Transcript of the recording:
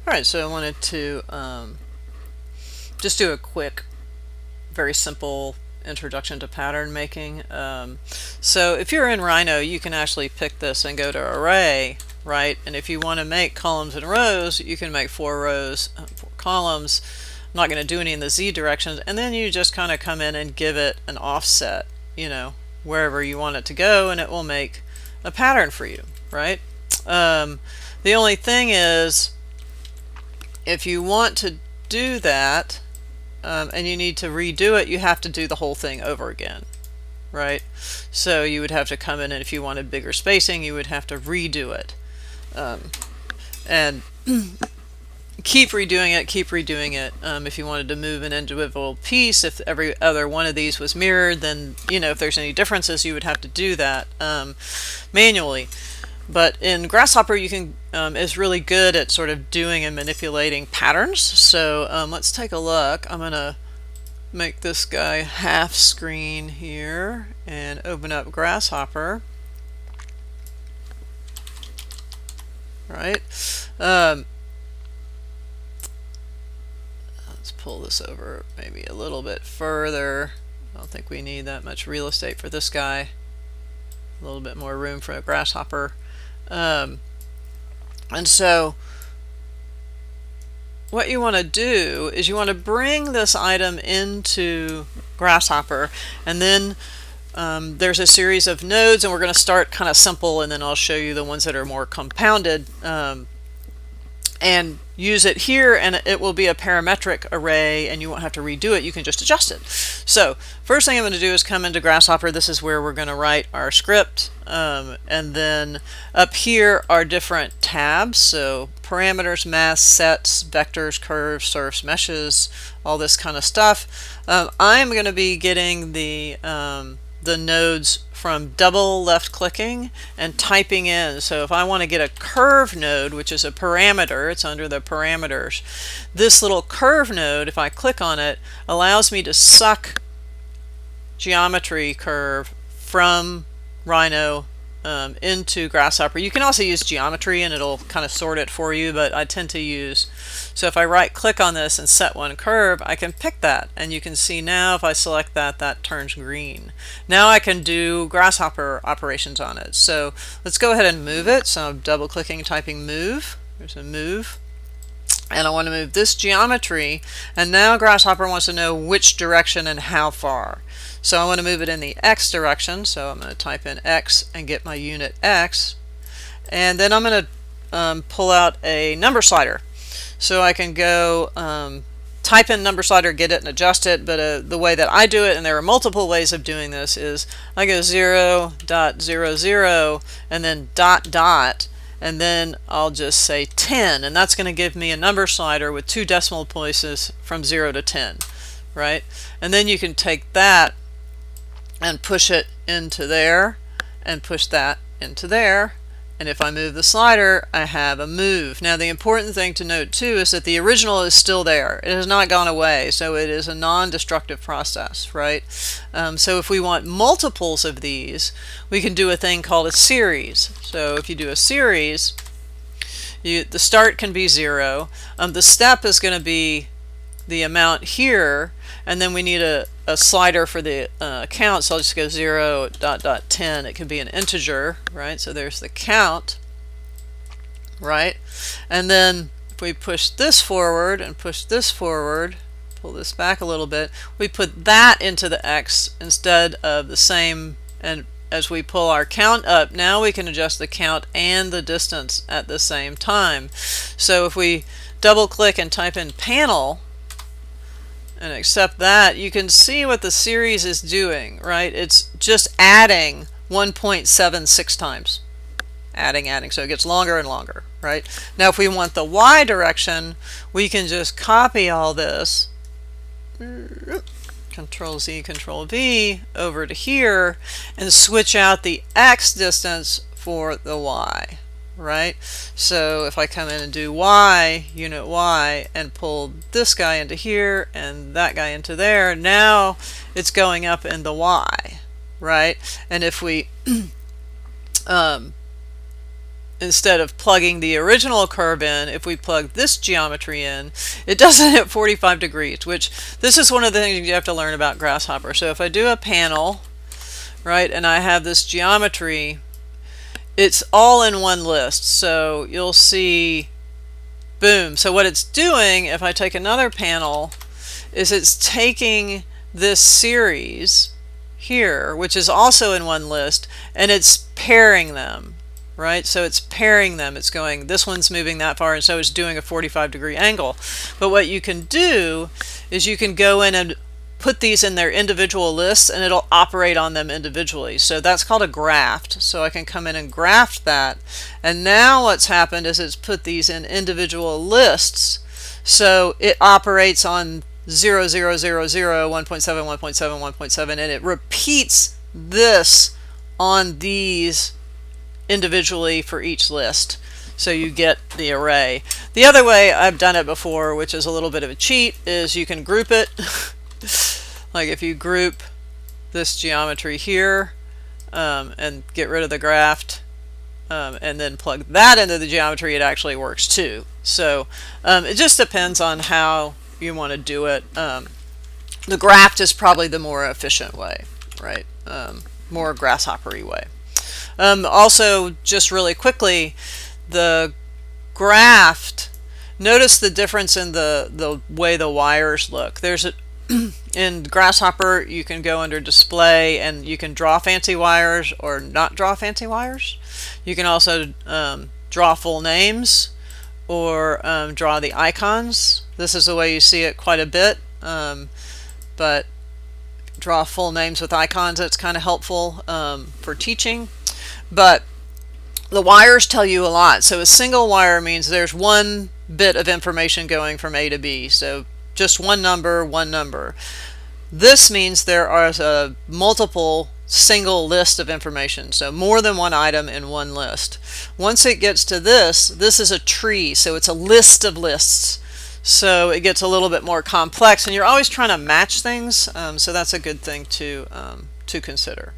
Alright, so I wanted to just do a quick, very simple introduction to pattern making. So if you're in Rhino, you can actually pick this and go to array, right? And if you want to make columns and rows, you can make 4 rows, 4 columns. I'm not going to do any in the Z directions, and then you just kind of come in and give it an offset, wherever you want it to go, and it will make a pattern for you, right? The only thing is, if you want to do that, and you need to redo it, you have to do the whole thing over again, right? So you would have to come in, and if you wanted bigger spacing, you would have to redo it. And keep redoing it. If you wanted to move an individual piece, if every other one of these was mirrored, then if there's any differences, you would have to do that manually. But in Grasshopper, you can is really good at sort of doing and manipulating patterns. So let's take a look. I'm gonna make this guy half screen here and open up Grasshopper. Right. Let's pull this over maybe a little bit further. I don't think we need that much real estate for this guy. A little bit more room for a Grasshopper. And so what you want to do is you want to bring this item into Grasshopper, and then there's a series of nodes, and we're going to start kind of simple, and then I'll show you the ones that are more compounded, and use it here, and it will be a parametric array, and you won't have to redo it. You can just adjust it. So first thing I'm going to do is come into Grasshopper. This is where we're going to write our script, and then up here are different tabs. So parameters, masks, sets, vectors, curves, surfs, meshes, all this kind of stuff. I'm going to be getting the nodes from double left clicking and typing in. So if I want to get a curve node, which is a parameter, it's under the parameters. This little curve node, if I click on it, allows me to suck geometry curve from Rhino into Grasshopper. You can also use geometry and it'll kind of sort it for you, but I tend to use, so if I right click on this and set one curve, I can pick that, and you can see now if I select that, that turns green. Now I can do Grasshopper operations on it. So let's go ahead and move it. So I'm double clicking, typing move. There's a move, and I want to move this geometry, and now Grasshopper wants to know which direction and how far. So I want to move it in the X direction, so I'm going to type in X and get my unit X, and then I'm going to pull out a number slider. So I can go type in number slider, get it, and adjust it, but the way that I do it, and there are multiple ways of doing this, is I go 0.00 and then dot dot, and then I'll just say 10, and that's going to give me a number slider with 2 decimal places from 0 to 10, right? And then you can take that and push it into there, and push that into there, and if I move the slider, I have a move. Now the important thing to note too is that the original is still there. It has not gone away, so it is a non-destructive process, right? So if we want multiples of these, we can do a thing called a series. So if you do a series, the start can be 0. The step is going to be the amount here, and then we need a slider for the count, so I'll just go 0.10. It can be an integer, right? So there's the count, right? And then if we push this forward and push this forward, pull this back a little bit, we put that into the X instead of the same, and as we pull our count up, now we can adjust the count and the distance at the same time. So if we double click and type in panel, and accept that, you can see what the series is doing, right? It's just adding 1.76 times. Adding, so it gets longer and longer, right? Now if we want the Y direction, we can just copy all this, Control Z, Control V, over to here, and switch out the X distance for the Y. Right? So if I come in and do Y, unit Y, and pull this guy into here and that guy into there, now it's going up in the Y, right? And if we instead of plugging the original curve in, if we plug this geometry in, it doesn't hit 45 degrees, which this is one of the things you have to learn about Grasshopper. So if I do a panel, right, and I have this geometry, it's all in one list. So you'll see, boom. So what it's doing, if I take another panel, is it's taking this series here, which is also in one list, and it's pairing them. Right, so it's pairing them. It's going, this one's moving that far, and so it's doing a 45-degree angle. But what you can do is you can go in and put these in their individual lists, and it'll operate on them individually. So that's called a graft. So I can come in and graft that. And now what's happened is it's put these in individual lists. So it operates on 0, 0, 0, 0, 1.7, 1.7, 1.7, and it repeats this on these individually for each list, so you get the array. The other way I've done it before, which is a little bit of a cheat, is you can group it. Like if you group this geometry here and get rid of the graft and then plug that into the geometry, it actually works too. So it just depends on how you want to do it. The graft is probably the more efficient way, right? More grasshoppery way. Also, just really quickly, the graft, notice the difference in the way the wires look. There's a in Grasshopper, you can go under display and you can draw fancy wires or not draw fancy wires. You can also draw full names or draw the icons. This is the way you see it quite a bit, but draw full names with icons, that's kind of helpful for teaching. But the wires tell you a lot. So a single wire means there's one bit of information going from A to B. So just one number, one number. This means there are a multiple single list of information. So more than one item in one list. Once it gets to this is a tree. So it's a list of lists. So it gets a little bit more complex, and you're always trying to match things. So that's a good thing to consider.